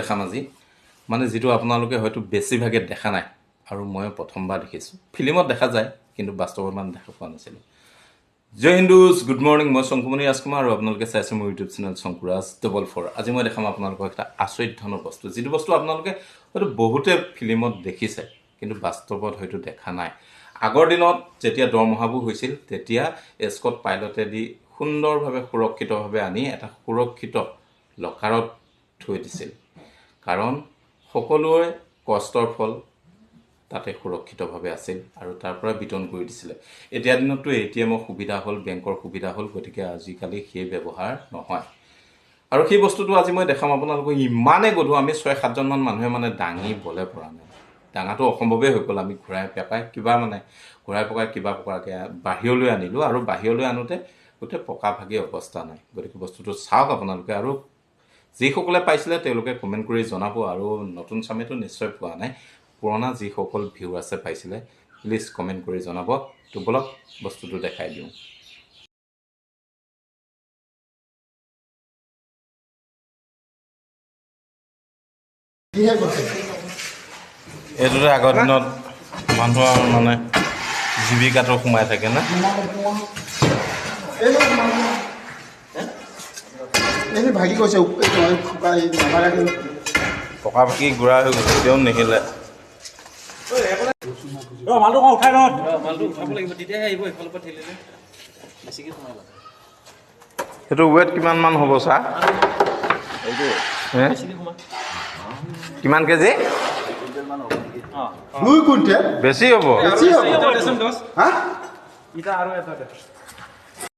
দেখাম আজি মানে যেটো আপোনালোকে হয়তো বেছিভাগে দেখা নাই আৰু মই প্ৰথমবাৰ দেখিছো ফিল্মত দেখা যায় কিন্তু বাস্তৱত মান দেখা পোৱা নাছিল জয় হিন্দুজ গুড মৰ্নিং মই শংকুমণি ৰাজকুমাৰ আৰু আপোনালোকে চাইছে মোৰ ইউটিউব চেনেল শংকুৰাজ ডবল 4 আজি মই দেখাম আপোনালোকক এটা আচৰিত ধৰণৰ বস্তু যেটো বস্তু আপোনালোকে হয়তো বহুতে ফিল্মত দেখিছে কিন্তু বাস্তৱত হয়তো দেখা নাই আগৰ দিনত যেতিয়া দৰমহাবু হৈছিল তেতিয়া এস্কট পাইলটে দি সুন্দৰভাৱে সুৰক্ষিতভাৱে আনি এটা সুৰক্ষিত লকাৰত থৈ দিছিল কাৰণ সকলোৱে কষ্টৰ ফল তাতে সুৰক্ষিতভাৱে আছিল আৰু তাৰ পৰা বিতৰণ কৰি দিছিল এতিয়া দিনতো এটিএমৰ সুবিধা হ'ল বেংকৰ সুবিধা হ'ল গতিকে আজিকালি সেই ব্যৱহাৰ নহয় আৰু সেই বস্তুটো আজি মই দেখাম আপোনালোকক ইমানে গধু আমি 6-7 জন মান মানুহে মানে দাঙি বলে পৰা নাই ডাঙাটো অসম্ভৱে হৈ গ'ল আমি ঘূৰাই পেপাই কিবা মানে ঘূৰাই পকাই কিবা পকাকে বাহিৰলৈ আনিলো আৰু বাহিৰলৈ আনোতে গোটে পকা ভাগি অৱস্থা নাই গতিকে বস্তুটো চাওক আপোনালোকে আৰু যিসকলে পাইছিলে তেওঁলোকে কমেন্ট কৰি জনাব আৰু নতুন চামেটো নিশ্চয় পোৱা নাই পুৰণা যিসকল ভিউ আছে পাইছিলে প্লিজ কমেন্ট কৰি জনাব তো বলক বস্তুটো দেখাই দিওঁ এটোতে আগৰ দিনত মানুহৰ মানে জীৱিকাটো সোমাই থাকে না এনে ভাগি গৈছে পকা ভাগি গুড়া হৈ গৈছে তেওঁ নেহিলে মালটো উঠাই লওঁ মালটো উঠাব লাগিব তেতিয়াহে আহিব এইফালৰ পৰা ঠেলিলে বেছিকৈ সোমাই লওঁ সেইটো ৱেট কিমান মান হ'ব চা এইটো বেছিকৈ সোমাই কিমান কেজি 2 কুইণ্টেল বেছি হ'ব বেছি হ'ব হা ইটা আৰু এটা